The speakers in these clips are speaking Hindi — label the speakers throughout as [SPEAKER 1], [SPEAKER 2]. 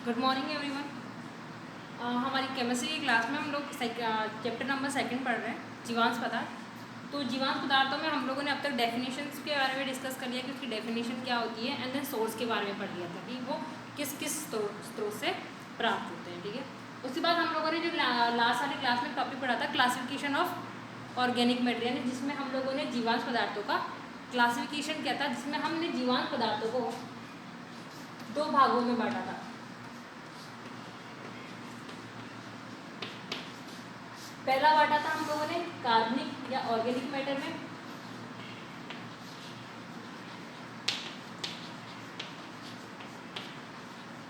[SPEAKER 1] Good morning everyone. हमारी केमिस्ट्री की क्लास में हम लोग चैप्टर नंबर 2 पढ़ रहे हैं, जीवांश पदार्थ। तो जीवांश पदार्थों में हम लोगों ने अब तक डेफिनेशंस के बारे में डिस्कस कर लिया कि उसकी डेफिनेशन क्या होती है, एंड देन सोर्स के बारे में पढ़ लिया था कि वो किस किस स्रोत से प्राप्त होते हैं। ठीक है, उसके बाद हम लोगों ने जो लास्ट वाली क्लास में टॉपिक पढ़ा था क्लासिफिकेशन ऑफ ऑर्गेनिक मैटर, यानी जिसमें हम लोगों ने जीवांश पदार्थों का क्लासिफिकेशन किया था, जिसमें हमने जीवांश पदार्थों को 2 भागों में बांटा था। पहला बांटा था हम लोगों ने कार्बनिक या ऑर्गेनिक मैटर में,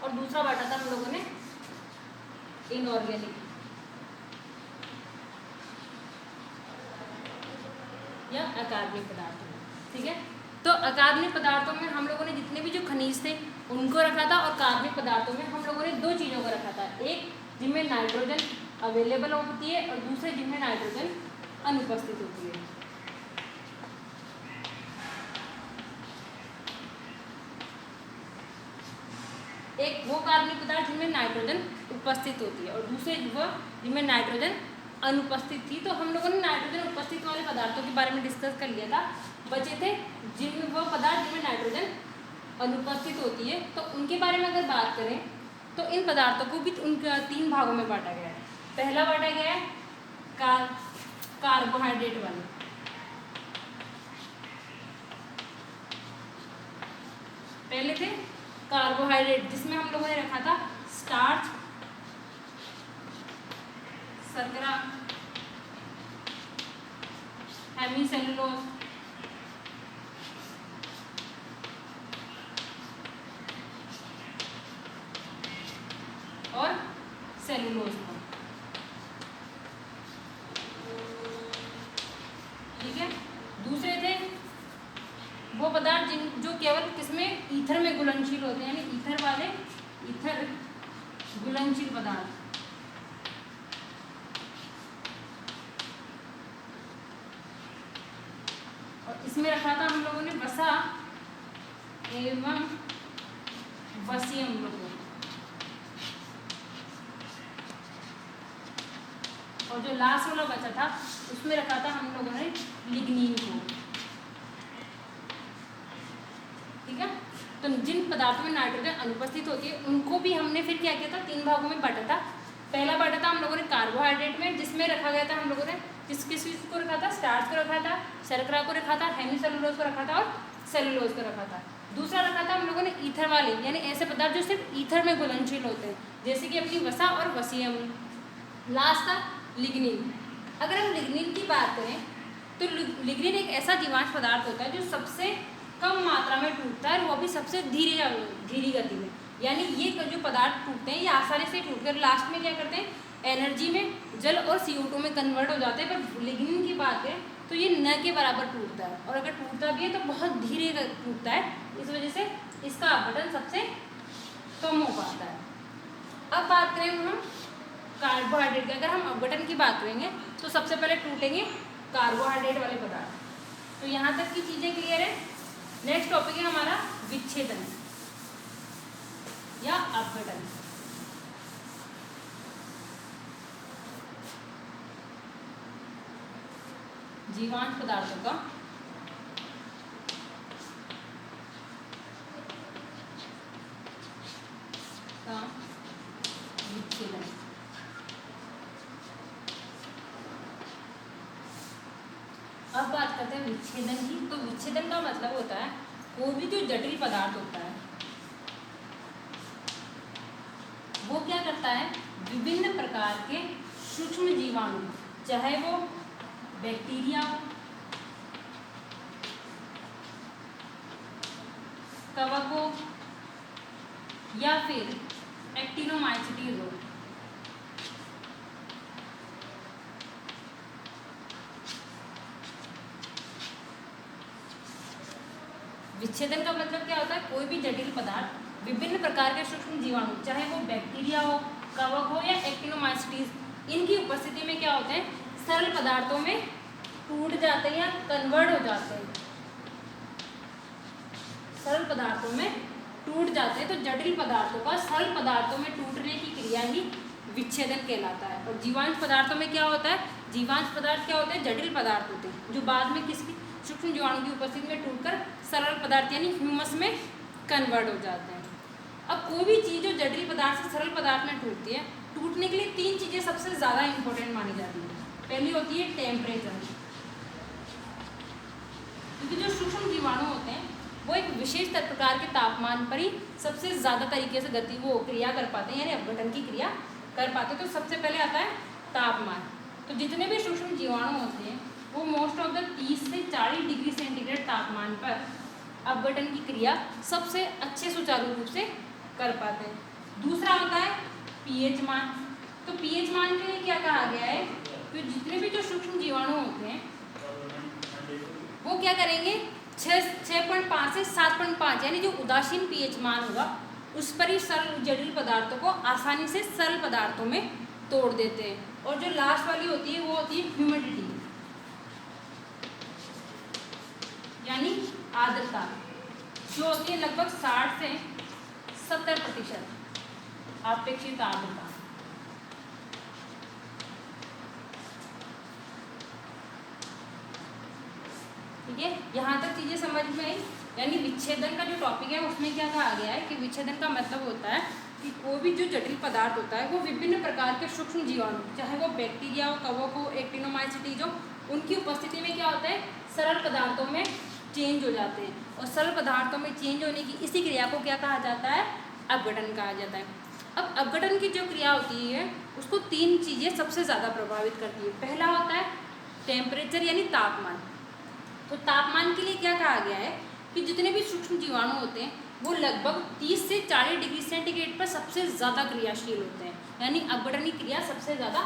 [SPEAKER 1] और दूसरा बांटा था हम लोगों ने इनऑर्गेनिक या अकार्बनिक पदार्थों में। ठीक है, तो अकार्बनिक पदार्थों में हम लोगों ने जितने भी जो खनिज थे उनको रखा था, और कार्बनिक पदार्थों में हम लोगों ने 2 चीज़ों को रखा था, एक जिनमें नाइट्रोजन अवेलेबल होती है और दूसरे जिनमें नाइट्रोजन अनुपस्थित होती है। एक वो कार्बनिक पदार्थ जिनमें नाइट्रोजन उपस्थित होती है और दूसरे वो जिनमें नाइट्रोजन अनुपस्थित थी। तो हम लोगों ने नाइट्रोजन उपस्थित वाले पदार्थों के बारे में डिस्कस कर लिया था। बचे थे जिनमें वो पदार्थ जिनमें नाइट्रोजन अनुपस्थित होती है, तो उनके बारे में अगर बात करें तो इन पदार्थों को भी उनके 3 भागों में बांटा गया है। पहला बांटा गया है कार्बोहाइड्रेट वाले, पहले थे कार्बोहाइड्रेट जिसमें हम लोगों ने रखा था स्टार्च, शर्करा, हेमीसेलुलोज और सेलुलोज को। ठीक है, दूसरे थे वो पदार्थ जो केवल किसमें ईथर में घुलनशील होते हैं, यानी ईथर वाले ईथर घुलनशील पदार्थ। और इसमें रखा था हम लोगों ने वसा एवं वसीय अम्ल को, और जो लास्ट वाला बचा था उसमें रखा था हम लोगों ने लिग्निन को। ठीक है, तो जिन पदार्थों में नाइट्रोजन अनुपस्थित होती है उनको भी हमने फिर क्या किया था, 3 भागों में बांटा था। पहला बांटा था हम लोगों ने कार्बोहाइड्रेट में, जिसमें रखा गया था हम लोगों ने किस किस चीज़ को रखा था, स्टार्च को रखा था, शर्करा को रखा था, हेमीसेलुलोज को रखा था और सेलुलोज को रखा था। दूसरा रखा था हम लोगों ने ईथर वाले, यानी ऐसे पदार्थ जो सिर्फ ईथर में घुलनशील होते हैं, जैसे कि अपनी वसा और वसीय अम्ल। लास्ट था लिग्निन। अगर हम लिग्निन की बात करें तो लिग्निन एक ऐसा जीवांश पदार्थ होता है जो सबसे कम मात्रा में टूटता है, और वो भी सबसे धीरी गति में। यानी ये जो पदार्थ टूटते हैं ये आसानी से टूटकर लास्ट में क्या करते हैं, एनर्जी में जल और CO2 में कन्वर्ट हो जाते हैं। पर लिग्निन की बात करें तो ये न के बराबर टूटता है, और अगर टूटता भी है तो बहुत धीरे टूटता है, इस वजह से इसका अपघटन सबसे कम हो पाता है। अब बात करें हम कार्बोहाइड्रेट की। अगर हम अपघटन की बात करेंगे तो सबसे पहले टूटेंगे कार्बोहाइड्रेट वाले पदार्थ। तो यहाँ तक की चीज़ें क्लियर है। नेक्स्ट टॉपिक है हमारा विच्छेदन या अपघटन। जीवांश पदार्थों का विच्छेदन। अब बात करते हैं विच्छेदन की। तो विच्छेदन का मतलब होता है कोई भी जो जटिल पदार्थ होता है वो क्या करता है, विभिन्न प्रकार के सूक्ष्म जीवाणु, चाहे वो बैक्टीरिया हो, कवक हो या फिर एक्टिनोमाइसीटीज हो, विच्छेदन का मतलब क्या होता है, कोई भी जटिल पदार्थ विभिन्न प्रकार के सूक्ष्म जीवाणु, चाहे वो बैक्टीरिया हो, कवक हो या एक्टिनोमाइसीटीज, इनकी उपस्थिति में क्या होते हैं, सरल पदार्थों में टूट जाते हैं या कन्वर्ट हो जाते हैं, सरल पदार्थों में टूट जाते हैं तो जटिल पदार्थों का सरल पदार्थों में टूटने की क्रिया ही विच्छेदन कहलाता है। और जीवांश पदार्थों में क्या होता है, जीवांश पदार्थ क्या होते हैं, जटिल पदार्थ होते हैं जो बाद में किसकी सूक्ष्म जीवाणु की उपस्थिति में टूटकर सरल पदार्थ यानी ह्यूमस में कन्वर्ट हो जाते हैं। अब कोई भी चीज़ जो जटिल पदार्थ से सरल पदार्थ में टूटती है, टूटने के लिए 3 चीज़ें सबसे ज़्यादा इंपॉर्टेंट मानी जाती है। पहली होती है टेम्परेचर, क्योंकि जो सूक्ष्म जीवाणु होते हैं वो एक विशेष प्रकार के तापमान पर ही सबसे ज़्यादा तरीके से वो क्रिया कर पाते हैं, यानी अपघटन की क्रिया कर पाते हैं। तो सबसे पहले आता है तापमान। तो जितने भी सूक्ष्म जीवाणु होते हैं वो मोस्ट ऑफ द 30 से 40 डिग्री सेंटीग्रेड तापमान पर अपघटन की क्रिया सबसे अच्छे सुचारू रूप से कर पाते हैं। दूसरा होता है पीएच मान। तो पीएच मान के लिए क्या कहा गया है कि जितने भी जो सूक्ष्म जीवाणु होते हैं वो क्या करेंगे, 6.5 से 7.5 यानी जो उदासीन पीएच मान होगा उस पर ही सरल जटिल पदार्थों को आसानी से सरल पदार्थों में तोड़ देते हैं। और जो लास्ट वाली होती है वो होती है ह्यूमिडिटी यानी आर्द्रता, जो होती है लगभग 60 से 70% अपेक्षित आर्द्रता। ठीक है, यहाँ तक चीजें समझ में आई। यानी विच्छेदन का जो टॉपिक है उसमें क्या कहा गया है कि विच्छेदन का मतलब होता है कि कोई भी जो जटिल पदार्थ होता है वो विभिन्न प्रकार के सूक्ष्म जीवाणु, चाहे वो बैक्टीरिया हो, कवक हो, एक्टिनोमाइसीटीज हो, उनकी उपस्थिति में क्या होता है सरल पदार्थों में चेंज हो जाते हैं। और सरल पदार्थों में चेंज होने की इसी क्रिया को क्या कहा जाता है, अपघटन कहा जाता है। अब अपघटन की जो क्रिया होती है उसको 3 चीज़ें सबसे ज़्यादा प्रभावित करती है। पहला होता है टेम्परेचर यानी तापमान। तो तापमान के लिए क्या कहा गया है कि जितने भी सूक्ष्म जीवाणु होते हैं वो लगभग 30 से 40 डिग्री सेंटीग्रेड पर सबसे ज़्यादा क्रियाशील होते हैं, यानी अपघटन की क्रिया सबसे ज़्यादा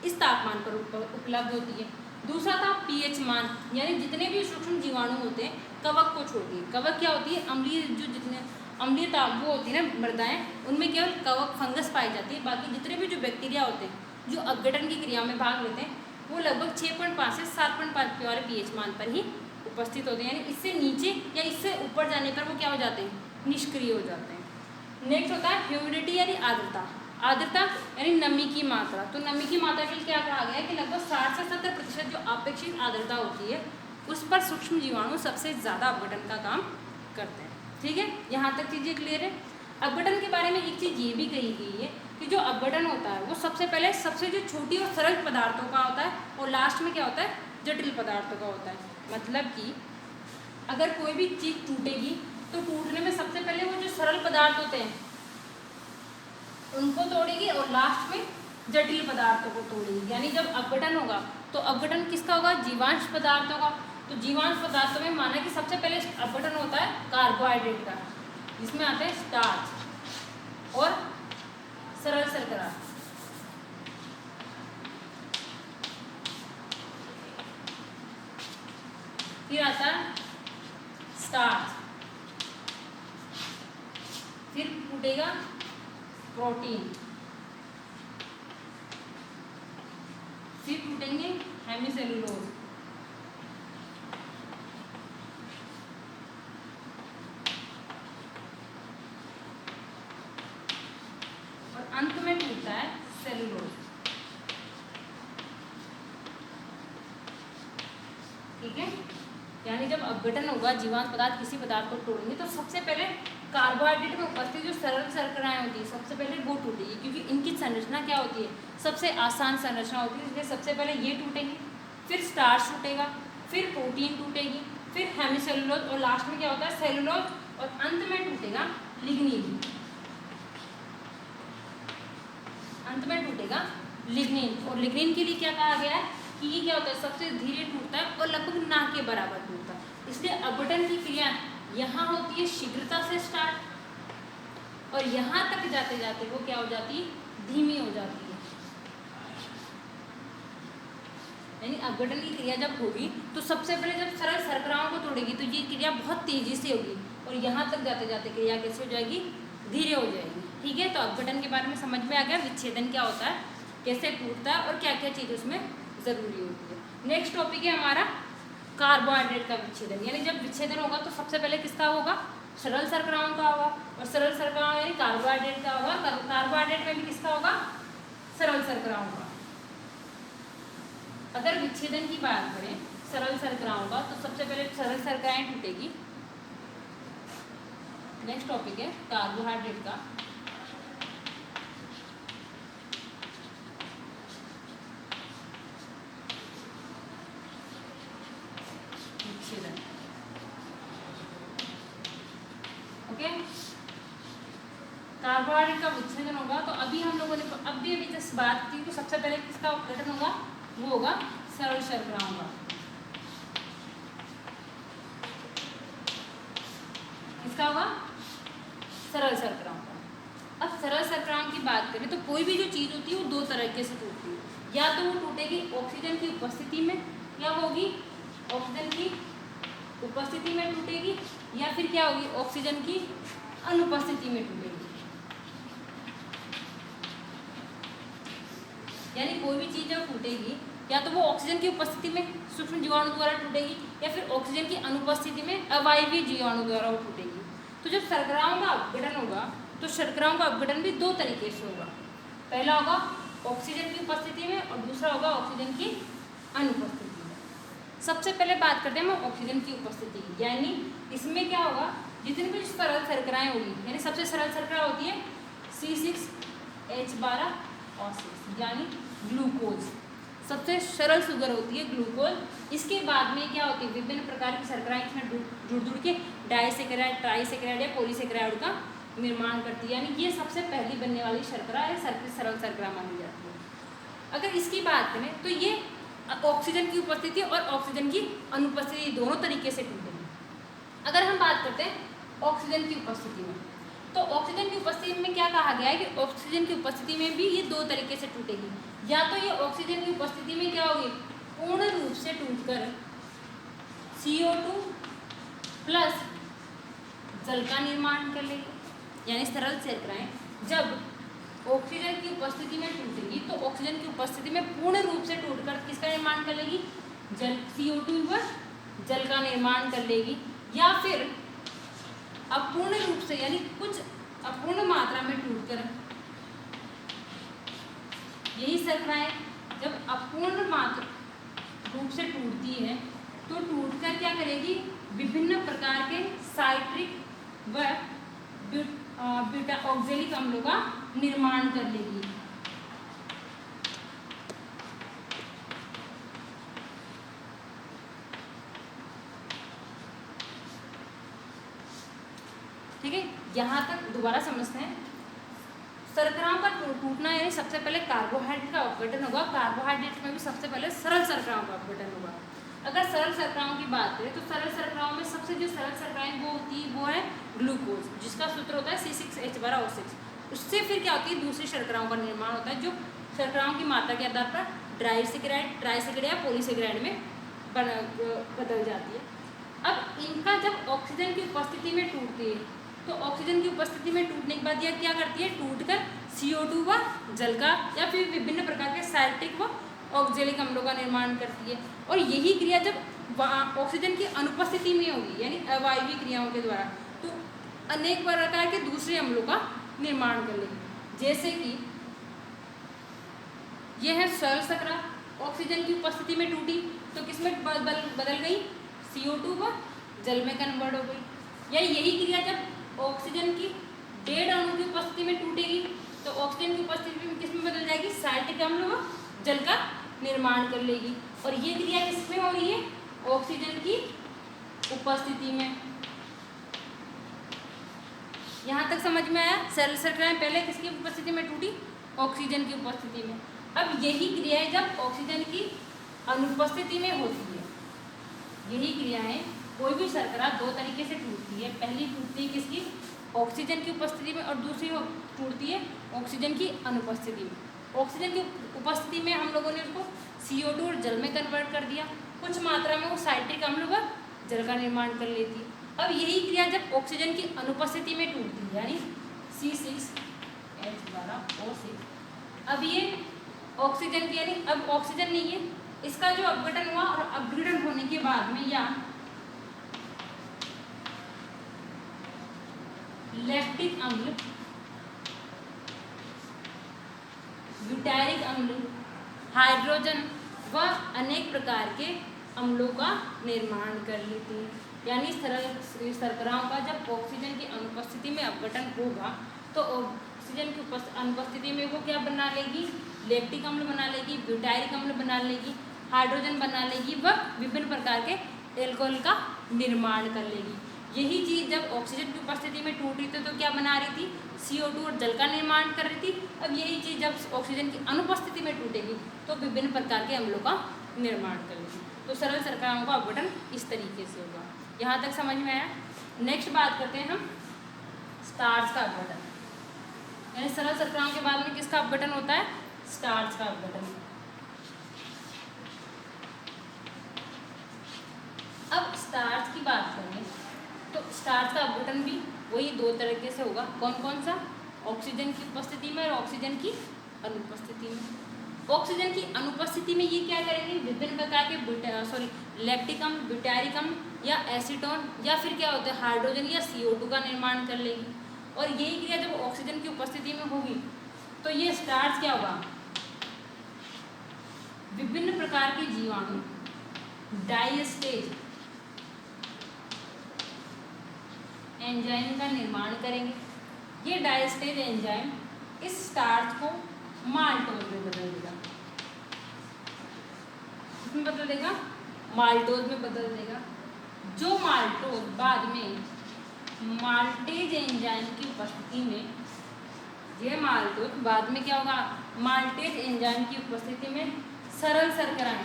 [SPEAKER 1] इस तापमान पर उपलब्ध होती है। दूसरा था पीएच मान, यानी जितने भी सूक्ष्म जीवाणु होते हैं, कवक को छोड़िए, कवक क्या होती है अम्लीय, जो जितने अम्लीय वो होती है ना मृदाएँ, उनमें केवल कवक फंगस पाई जाती है। बाकी जितने भी जो बैक्टीरिया होते हैं जो अपघटन की क्रिया में भाग लेते हैं वो लगभग 6.5 से 7.5 वाले पीएच मान पर ही उपस्थित होते हैं, यानी इससे नीचे या इससे ऊपर जाने पर वो क्या हो जाते हैं, निष्क्रिय हो जाते हैं। नेक्स्ट होता है ह्यूमिडिटी यानी आर्द्रता। आर्द्रता यानी नमी की मात्रा। तो नमी की मात्रा के लिए क्या कहा गया है कि लगभग 60 से 70% जो अपेक्षित आर्द्रता होती है उस पर सूक्ष्म जीवाणु सबसे ज़्यादा अपघटन का काम करते हैं। ठीक है, यहाँ तक चीज़ें क्लियर है। अपघटन के बारे में एक चीज़ ये भी कही गई है कि जो अपघटन होता है वो सबसे पहले सबसे जो छोटी और सरल पदार्थों का होता है और लास्ट में क्या होता है जटिल पदार्थों का होता है। मतलब कि अगर कोई भी चीज़ टूटेगी तो टूटने में सबसे पहले वो जो सरल पदार्थ होते हैं उनको तोड़ेगी और लास्ट में जटिल पदार्थों को तोड़ेगी। यानी जब अपघटन होगा तो अपघटन किसका होगा, जीवांश पदार्थों का। तो जीवांश पदार्थों में माना कि सबसे पहले अपघटन होता है कार्बोहाइड्रेट का, जिसमें आता है स्टार्च और सरल शर्करा। फिर आता है स्टार्च, फिर टूटेगा प्रोटीन, फिर टूटेंगे हेमीसेलुलोज, और अंत में टूटता है सेलुलोज। ठीक है, यानी जब अपघटन होगा जीवांश पदार्थ किसी पदार्थ को तोड़ेंगे तो सबसे पहले कार्बोहाइड्रेट में उपस्थित जो सरल शर्कराएं होती है सबसे पहले वो टूटेगी, क्योंकि इनकी संरचना क्या होती है सबसे आसान संरचना होती है। इसलिए सबसे पहले ये टूटेंगे, फिर स्टार्च टूटेगा, फिर प्रोटीन टूटेगी, फिर हेमीसेलुलोज और लास्ट में क्या होता है सेलुलोज, और अंत में टूटेगा लिग्निन। अंत में टूटेगा लिग्निन। और लिग्निन के लिए क्या कहा गया है कि ये क्या होता है सबसे धीरे टूटता है और लगभग ना के बराबर टूटता है। इसलिए अपघटन की क्रिया यहाँ होती है शीघ्रता से स्टार्ट और यहाँ तक जाते जाते वो क्या हो जाती है धीमी हो जाती है। यानी अपघटन की क्रिया जब होगी तो सबसे पहले जब सरल शर्कराओं को तोड़ेगी तो ये क्रिया बहुत तेजी से होगी और यहाँ तक जाते जाते क्रिया कैसे हो जाएगी, धीरे हो जाएगी। ठीक है, तो अपघटन के बारे में समझ में आ गया, विच्छेदन क्या होता है, कैसे टूटता है और क्या क्या चीज़ उसमें ज़रूरी होती है। नेक्स्ट टॉपिक है हमारा कार्बोहाइड्रेट का विच्छेदन। यानी जब विच्छेदन होगा तो सबसे पहले किसका होगा, सरल शर्कराओं का होगा, और सरल शर्कराओं यानी कार्बोहाइड्रेट का होगा, कार्बोहाइड्रेट में भी किसका होगा, सरल शर्कराओं का। अगर विच्छेदन की बात करें सरल शर्कराओं का, तो सबसे पहले सरल शर्कराएं टूटेगी। नेक्स्ट टॉपिक है कार्बोहाइड्रेट का। विच्छेदन, ओके, कार्बोहाइड्रेट का विच्छेदन होगा। तो अभी हम लोगों ने अभी जस्ट बात की कि सबसे पहले किसका अपघटन होगा, वो होगा सरल शर्कराओं का। किसका होगा, सरल शर्कराओं का। अब सरल शर्कराओं की बात करें तो कोई भी जो चीज़ होती है वो दो तरीके से टूटती है, या तो वो टूटेगी ऑक्सीजन की उपस्थिति में, या होगी ऑक्सीजन की उपस्थिति में टूटेगी, या फिर क्या होगी ऑक्सीजन की अनुपस्थिति में टूटेगी। यानी कोई भी चीज़ जब टूटेगी या तो वो ऑक्सीजन की उपस्थिति में सूक्ष्म जीवाणु द्वारा टूटेगी, या फिर ऑक्सीजन की अनुपस्थिति में अवायवीय जीवाणु द्वारा वो टूटेगी। तो जब शर्कराओं का अपघटन होगा तो शर्कराओं का अपघटन भी दो तरीके से होगा। पहला होगा ऑक्सीजन की उपस्थिति में, और दूसरा होगा ऑक्सीजन की अनुपस्थिति में। सबसे पहले बात करते हैं हम ऑक्सीजन की उपस्थिति की, यानी इसमें क्या होगा, जितनी भी सरल शर्कराएं होगी, यानी सबसे सरल शर्करा होती है C6H12O6 यानी ग्लूकोज, सबसे सरल शुगर होती है ग्लूकोज। इसके बाद में क्या होती है, विभिन्न प्रकार की शर्कराएं इसमें जुड़ के डाइसेकेराइड, ट्राइसेकेराइड या पॉलीसेकेराइड का निर्माण करती है, यानी ये सबसे पहली बनने वाली शर्करा है, सरल शर्करा मानी जाती है। अगर इसकी बात करें तो ये ऑक्सीजन की उपस्थिति और ऑक्सीजन की अनुपस्थिति दोनों तरीके से टूटेगी। अगर हम बात करते हैं ऑक्सीजन की उपस्थिति में, तो ऑक्सीजन की उपस्थिति में क्या कहा गया है कि ऑक्सीजन की उपस्थिति में भी ये दो तरीके से टूटेगी। या तो ये ऑक्सीजन की उपस्थिति में क्या होगी, पूर्ण रूप से टूटकर CO2 प्लस जल का निर्माण कर लेगी। यानी सरल शर्कराएं जब ऑक्सीजन की उपस्थिति में टूटेगी तो ऑक्सीजन की उपस्थिति में पूर्ण रूप से टूटकर किसका निर्माण कर लेगी, जल, CO2 व जल का निर्माण कर लेगी। या फिर अपूर्ण रूप से यानी कुछ अपूर्ण मात्रा में टूटकर, यही शर्कराएं जब अपूर्ण मात्रा रूप से टूटती है तो टूटकर क्या करेगी, विभिन्न प्रकार के साइट्रिक व बीटा ऑक्जेलिक अम्लों का निर्माण कर लेगी। ठीक है, यहाँ तक दोबारा समझते हैं। शर्कराओं का टूटना यानी सबसे पहले कार्बोहाइड्रेट का अपघटन होगा। कार्बोहाइड्रेट में भी सबसे पहले सरल शर्कराओं का अपघटन होगा। अगर सरल शर्कराओं की बात करें तो सरल शर्कराओं में सबसे जो सरल शर्कराएं वो होती है वो है ग्लूकोज, जिसका सूत्र होता है C6H12O6। उससे फिर क्या होती है, दूसरी शर्कराओं का निर्माण होता है जो शर्कराओं की मात्रा के आधार पर ट्राइसेकेराइड या पॉलीसेकेराइड में बदल जाती है। अब इनका जब ऑक्सीजन की उपस्थिति में टूटती है तो ऑक्सीजन की उपस्थिति में टूटने के बाद यह क्या करती है, टूटकर CO2 व जल का या फिर विभिन्न प्रकार के साइट्रिक व ऑक्जेलिक अम्लों का निर्माण करती है। और यही क्रिया जब ऑक्सीजन की अनुपस्थिति में होगी यानी अवायवीय क्रियाओं के द्वारा तो अनेक प्रकार के दूसरे अम्लों का निर्माण कर लेगी। जैसे कि यह है सरल शर्करा, ऑक्सीजन की उपस्थिति में टूटी तो किसमें बदल गई, CO2 व जल में कन्वर्ट हो गई। या यही क्रिया जब ऑक्सीजन की 1.5 अणु की उपस्थिति में टूटेगी तो ऑक्सीजन की उपस्थिति में किसमें बदल जाएगी, साइट्रिक अम्ल व जल का निर्माण कर लेगी। और ये क्रिया किसमें हो रही है, ऑक्सीजन की उपस्थिति में। यहाँ तक समझ में आया। सरल शर्कराएं पहले किसकी उपस्थिति में टूटी, ऑक्सीजन की उपस्थिति में। अब यही क्रियाएं जब ऑक्सीजन की अनुपस्थिति में होती है, यही क्रियाएं कोई भी शर्करा दो तरीके से टूटती है। पहली टूटती है किसकी, ऑक्सीजन की उपस्थिति में, और दूसरी टूटती है ऑक्सीजन की अनुपस्थिति में। ऑक्सीजन की उपस्थिति में हम लोगों ने उसको CO2 और जल में कन्वर्ट कर दिया, कुछ मात्रा में वो साइट्रिक अम्ल व जल का निर्माण कर लेती है। अब यही क्रिया जब ऑक्सीजन की अनुपस्थिति में टूटती है यानी C6H12O6, अब ये ऑक्सीजन की यानी अब ऑक्सीजन नहीं है, इसका जो अपघटन हुआ और अपघटन होने के बाद में या लैक्टिक अम्ल, ब्यूटारिक अम्ल, हाइड्रोजन व अनेक प्रकार के अम्लों का निर्माण कर लेती है। यानी शर्कराओं का जब ऑक्सीजन की अनुपस्थिति में अपघटन होगा तो ऑक्सीजन की अनुपस्थिति में वो क्या बना लेगी, लैक्टिक अम्ल बना लेगी, ब्यूटारिक अम्ल बना लेगी, हाइड्रोजन बना लेगी व विभिन्न प्रकार के एल्कोहल का निर्माण कर लेगी। यही चीज़ जब ऑक्सीजन की उपस्थिति में टूट रही थी तो क्या बना रही थी, CO2 और जल का निर्माण कर रही थी। अब यही चीज़ जब ऑक्सीजन की अनुपस्थिति में टूटेगी तो विभिन्न प्रकार के अम्लों का निर्माण करेगी। तो सरल शर्कराओं का अपघटन इस तरीके से होगा। यहाँ तक समझ में आया। नेक्स्ट बात करते हैं हम स्टार्च का अपघटन। यानी सरल शर्कराओं के बाद में किसका अपघटन होता है, स्टार्च का अपघटन। अब स्टार्च की बात करें तो स्टार्च का अपघटन भी वही दो तरीके से होगा। कौन कौन सा, ऑक्सीजन की उपस्थिति में और ऑक्सीजन की अनुपस्थिति में। ऑक्सीजन की अनुपस्थिति में ये क्या करेंगे, विभिन्न प्रकार के लैक्टिक अम्ल, ब्यूटारिक अम्ल या एसीटोन या फिर क्या होता है हाइड्रोजन या CO2 का निर्माण कर लेगी। और यही क्रिया जब ऑक्सीजन की उपस्थिति में होगी तो ये स्टार्च क्या होगा, विभिन्न प्रकार के जीवाणु डाइस्टेज एंजाइम का निर्माण करेंगे। ये डाइस्टेज एंजाइम इस स्टार्च को माल्टोज में बदल देगा। इसमें बदल देगा, माल्टोज में बदल देगा। जो माल्टोज बाद में माल्टेज एंजाइम की उपस्थिति में, यह माल्टोज बाद में क्या होगा, माल्टेज एंजाइम की उपस्थिति में सरल शर्कराएं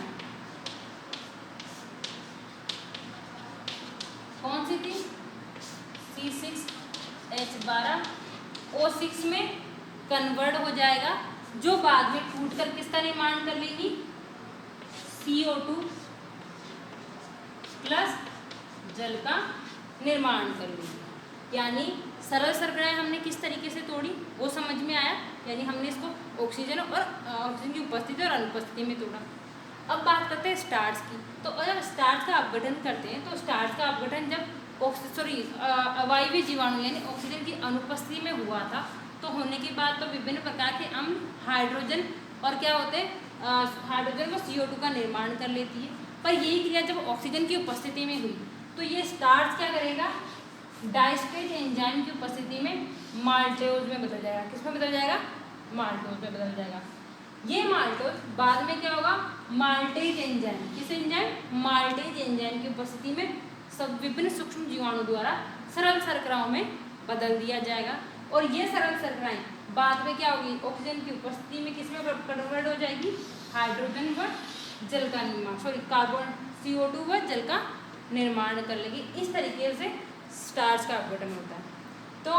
[SPEAKER 1] कौन सी थी, C6H12O6 में कन्वर्ट हो जाएगा, जो बाद में टूटकर किसका निर्माण कर लेगी, CO2 प्लस जल का निर्माण कर लेगी। यानी सरल शर्कराएं हमने किस तरीके से तोड़ी वो समझ में आया। यानी हमने इसको ऑक्सीजन और ऑक्सीजन की उपस्थिति और अनुपस्थिति में तोड़ा। अब बात करते हैं स्टार्च की। तो अगर स्टार्च का अपघटन करते हैं तो स्टार्च का अपघटन जब अवायवीय जीवाणु यानी ऑक्सीजन की अनुपस्थिति में हुआ था तो होने के बाद तो विभिन्न प्रकार के अम्ल हाइड्रोजन और क्या होते हैं, हाइड्रोजन व CO2 का निर्माण कर लेती है। पर यही क्रिया जब ऑक्सीजन की उपस्थिति में हुई तो ये स्टार्च क्या करेगा, डाइस्टेज एंजाइम की उपस्थिति में माल्टोज में बदल जाएगा। किस में बदल जाएगा, माल्टोज में बदल जाएगा। ये माल्टोज बाद में क्या होगा, माल्टेज एंजाइम, किस एंजाइम, माल्टेज एंजाइम की उपस्थिति में सब विभिन्न सूक्ष्म जीवाणु द्वारा सरल शर्कराओं में बदल दिया जाएगा। और ये सरल शर्कराएं बाद में क्या होगी, ऑक्सीजन की उपस्थिति में किसमें कन्वर्ट हो जाएगी, हाइड्रोजन व जल का निर्माण कार्बन CO2 व जल का निर्माण कर लेगी। इस तरीके से स्टार्च का अपघटन होता है। तो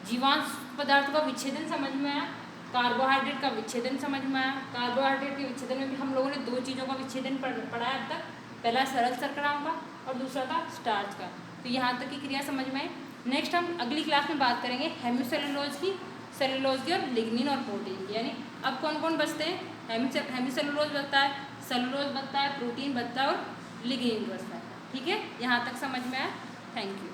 [SPEAKER 1] जीवांश पदार्थों का विच्छेदन समझ में आया, कार्बोहाइड्रेट का विच्छेदन समझ में आया। कार्बोहाइड्रेट के विच्छेदन में भी हम लोगों ने दो चीज़ों का विच्छेदन पढ़ा है अब तक, पहला सरल शर्कराओं का और दूसरा था स्टार्च का। तो यहाँ तक की क्रिया समझ में आई। नेक्स्ट हम अगली क्लास में बात करेंगे हेमिसेलुलोज की और लिग्निन और प्रोटीन की। यानी अब कौन कौन बचते हैं, हेमिसेलुलोज बचता है, सेलुलोज बचता है, प्रोटीन बचता है और लिग्निन बचता है। ठीक है, यहाँ तक समझ में आया। Thank you.